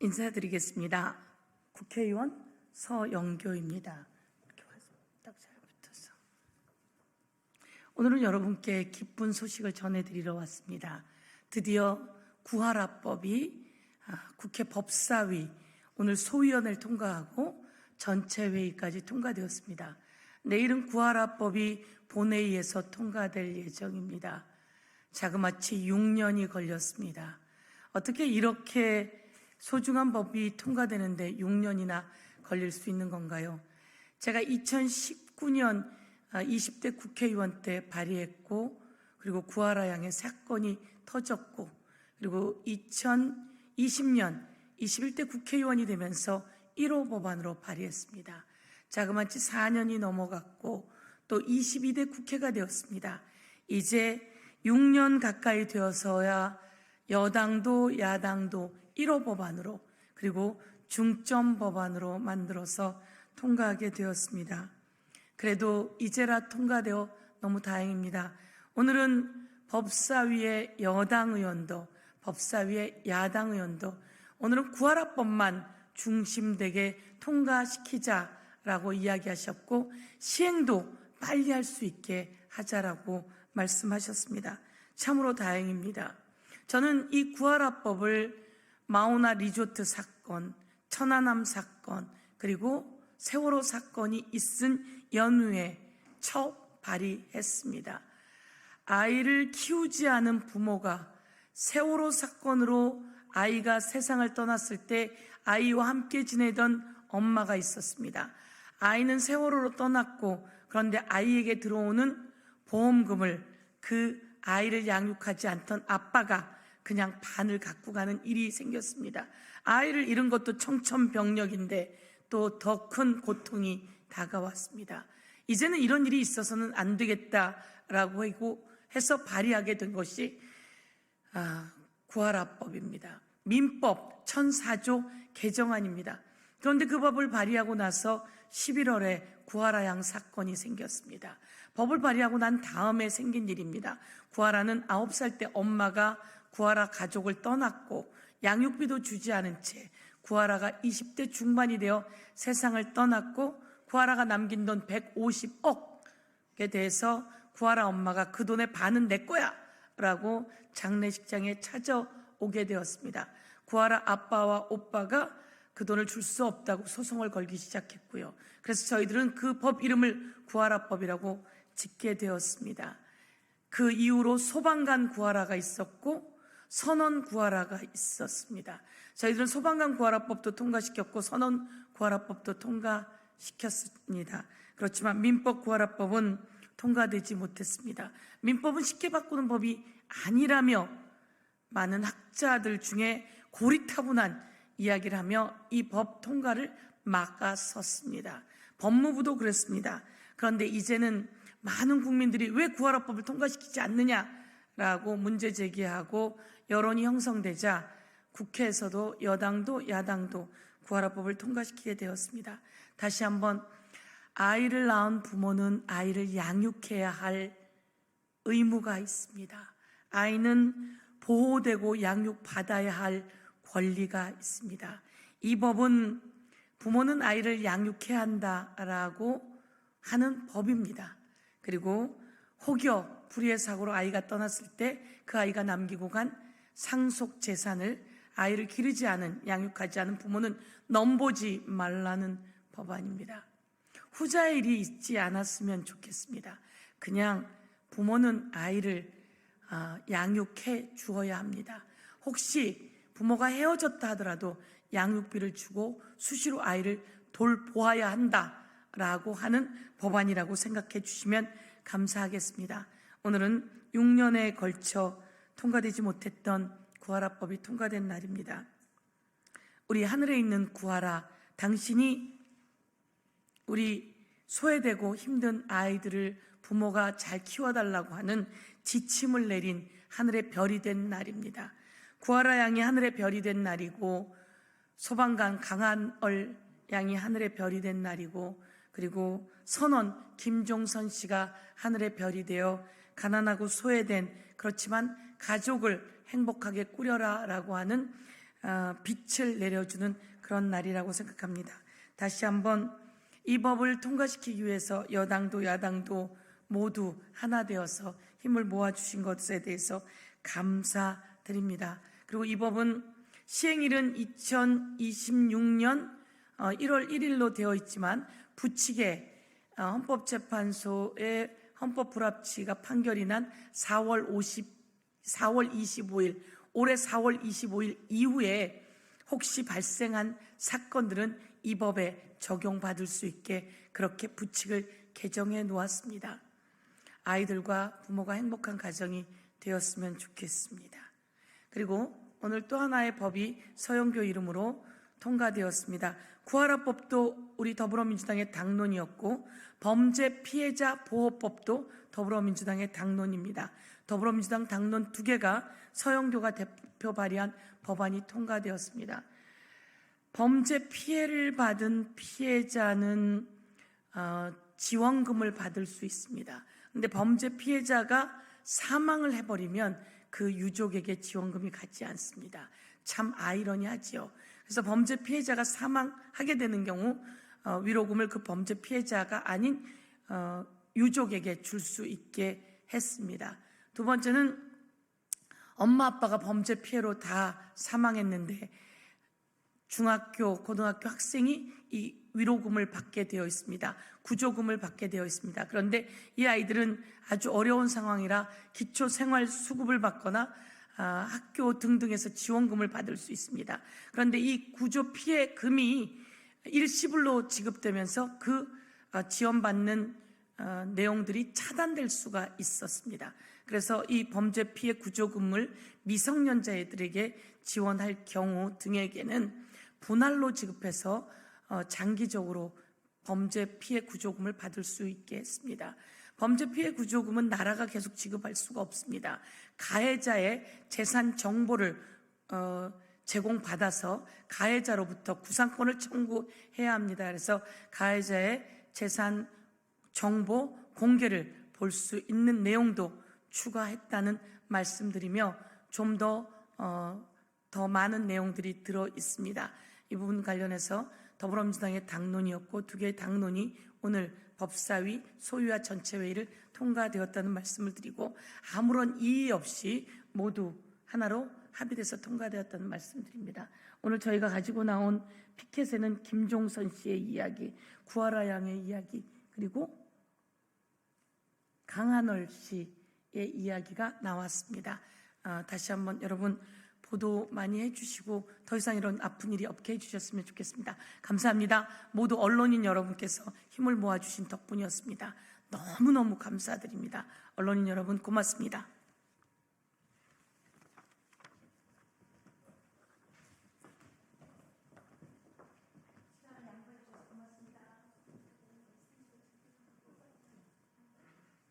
인사드리겠습니다. 국회의원 서영교입니다. 이렇게 딱 잘 붙어서. 오늘은 여러분께 기쁜 소식을 전해드리러 왔습니다. 드디어 구하라법이 국회 법사위 오늘 소위원회를 통과하고 전체 회의까지 통과되었습니다. 내일은 구하라법이 본회의에서 통과될 예정입니다. 자그마치 6년이 걸렸습니다. 어떻게 이렇게 소중한 법이 통과되는데 6년이나 걸릴 수 있는 건가요? 제가 2019년 20대 국회의원 때 발의했고, 그리고 구하라 양의 사건이 터졌고, 그리고 2020년 21대 국회의원이 되면서 1호 법안으로 발의했습니다. 자그마치 4년이 넘어갔고 또 22대 국회가 되었습니다. 이제 6년 가까이 되어서야 여당도 야당도 1호 법안으로, 그리고 중점 법안으로 만들어서 통과하게 되었습니다. 그래도 이제라 통과되어 너무 다행입니다. 오늘은 법사위의 여당 의원도, 법사위의 야당 의원도 오늘은 구하라법만 중심되게 통과시키자라고 이야기하셨고, 시행도 빨리 할 수 있게 하자라고 말씀하셨습니다. 참으로 다행입니다. 저는 이 구하라법을 마우나 리조트 사건, 천안함 사건, 그리고 세월호 사건이 있은 연후에 첫 발의했습니다. 아이를 키우지 않은 부모가 세월호 사건으로 아이가 세상을 떠났을 때 아이와 함께 지내던 엄마가 있었습니다. 아이는 세월호로 떠났고, 그런데 아이에게 들어오는 보험금을 그 아이를 양육하지 않던 아빠가 그냥 반을 갖고 가는 일이 생겼습니다. 아이를 잃은 것도 청천벽력인데 또 더 큰 고통이 다가왔습니다. 이제는 이런 일이 있어서는 안 되겠다라고 해서 발의하게 된 것이 구하라법입니다. 민법 1004조 개정안입니다. 그런데 그 법을 발의하고 나서 11월에 구하라 양 사건이 생겼습니다. 법을 발의하고 난 다음에 생긴 일입니다. 구하라는 9살 때 엄마가 구하라 가족을 떠났고 양육비도 주지 않은 채 구하라가 20대 중반이 되어 세상을 떠났고, 구하라가 남긴 돈 150억에 대해서 구하라 엄마가 그 돈의 반은 내 거야 라고 장례식장에 찾아오게 되었습니다. 구하라 아빠와 오빠가 그 돈을 줄 수 없다고 소송을 걸기 시작했고요. 그래서 저희들은 그 법 이름을 구하라법이라고 짓게 되었습니다. 그 이후로 소방관 구하라가 있었고 선원 구하라가 있었습니다. 저희들은 소방관 구하라법도 통과시켰고 선원 구하라법도 통과시켰습니다. 그렇지만 민법 구하라법은 통과되지 못했습니다. 민법은 쉽게 바꾸는 법이 아니라며 많은 학자들 중에 고리타분한 이야기를 하며 이 법 통과를 막아섰습니다. 법무부도 그랬습니다. 그런데 이제는 많은 국민들이 왜 구하라법을 통과시키지 않느냐라고 문제 제기하고 여론이 형성되자 국회에서도 여당도 야당도 구하라법을 통과시키게 되었습니다. 다시 한번 아이를 낳은 부모는 아이를 양육해야 할 의무가 있습니다. 아이는 보호되고 양육받아야 할 권리가 있습니다. 이 법은 부모는 아이를 양육해야 한다라고 하는 법입니다. 그리고 혹여 불의의 사고로 아이가 떠났을 때 그 아이가 남기고 간 상속 재산을 아이를 기르지 않은, 양육하지 않은 부모는 넘보지 말라는 법안입니다. 후자의 일이 있지 않았으면 좋겠습니다. 그냥 부모는 아이를 양육해 주어야 합니다. 혹시 부모가 헤어졌다 하더라도 양육비를 주고 수시로 아이를 돌보아야 한다라고 하는 법안이라고 생각해 주시면 감사하겠습니다. 오늘은 6년에 걸쳐 통과되지 못했던 구하라법이 통과된 날입니다. 우리 하늘에 있는 구하라, 당신이 우리 소외되고 힘든 아이들을 부모가 잘 키워달라고 하는 지침을 내린 하늘의 별이 된 날입니다. 구하라 양이 하늘의 별이 된 날이고, 소방관 강한얼 양이 하늘의 별이 된 날이고, 그리고 선원 김종선 씨가 하늘의 별이 되어 가난하고 소외된, 그렇지만 가족을 행복하게 꾸려라 라고 하는 빛을 내려주는 그런 날이라고 생각합니다. 다시 한번 이 법을 통과시키기 위해서 여당도 야당도 모두 하나 되어서 힘을 모아주신 것에 대해서 감사드립니다. 그리고 이 법은 시행일은 2026년 1월 1일로 되어 있지만 부칙에 헌법재판소의 헌법불합치가 판결이 난 4월 25일, 올해 4월 25일 이후에 혹시 발생한 사건들은 이 법에 적용받을 수 있게 그렇게 부칙을 개정해 놓았습니다. 아이들과 부모가 행복한 가정이 되었으면 좋겠습니다. 그리고 오늘 또 하나의 법이 서영교 이름으로 통과되었습니다. 구하라법도 우리 더불어민주당의 당론이었고 범죄 피해자 보호법도 더불어민주당의 당론입니다. 더불어민주당 당론 2개가 서영교가 대표 발의한 법안이 통과되었습니다. 범죄 피해를 받은 피해자는 지원금을 받을 수 있습니다. 그런데 범죄 피해자가 사망을 해버리면 그 유족에게 지원금이 가지 않습니다. 참 아이러니하지요. 그래서 범죄 피해자가 사망하게 되는 경우 위로금을 그 범죄 피해자가 아닌 유족에게 줄 수 있게 했습니다. 두 번째는 엄마 아빠가 범죄 피해로 다 사망했는데 중학교, 고등학교 학생이 이 위로금을 받게 되어 있습니다. 구조금을 받게 되어 있습니다. 그런데 이 아이들은 아주 어려운 상황이라 기초생활수급을 받거나 학교 등등에서 지원금을 받을 수 있습니다. 그런데 이 구조 피해 금이 일시불로 지급되면서 그 지원받는 내용들이 차단될 수가 있었습니다. 그래서 이 범죄 피해 구조금을 미성년자애들에게 지원할 경우 등에게는 분할로 지급해서 장기적으로 범죄 피해 구조금을 받을 수 있게 했습니다. 범죄 피해 구조금은 나라가 계속 지급할 수가 없습니다. 가해자의 재산 정보를 제공받아서 가해자로부터 구상권을 청구해야 합니다. 그래서 가해자의 재산 정보 공개를 볼 수 있는 내용도 추가했다는 말씀드리며 좀 더 많은 내용들이 들어 있습니다. 이 부분 관련해서 더불어민주당의 당론이었고 2개의 당론이 오늘 법사위 소위와 전체회의를 통과되었다는 말씀을 드리고 아무런 이의 없이 모두 하나로 합의돼서 통과되었다는 말씀드립니다. 오늘 저희가 가지고 나온 피켓에는 김종선 씨의 이야기, 구하라 양의 이야기, 그리고 강한월 씨의 이야기가 나왔습니다. 다시 한번 여러분 보도 많이 해주시고 더 이상 이런 아픈 일이 없게 해주셨으면 좋겠습니다. 감사합니다. 모두 언론인 여러분께서 힘을 모아주신 덕분이었습니다. 너무너무 감사드립니다. 언론인 여러분 고맙습니다.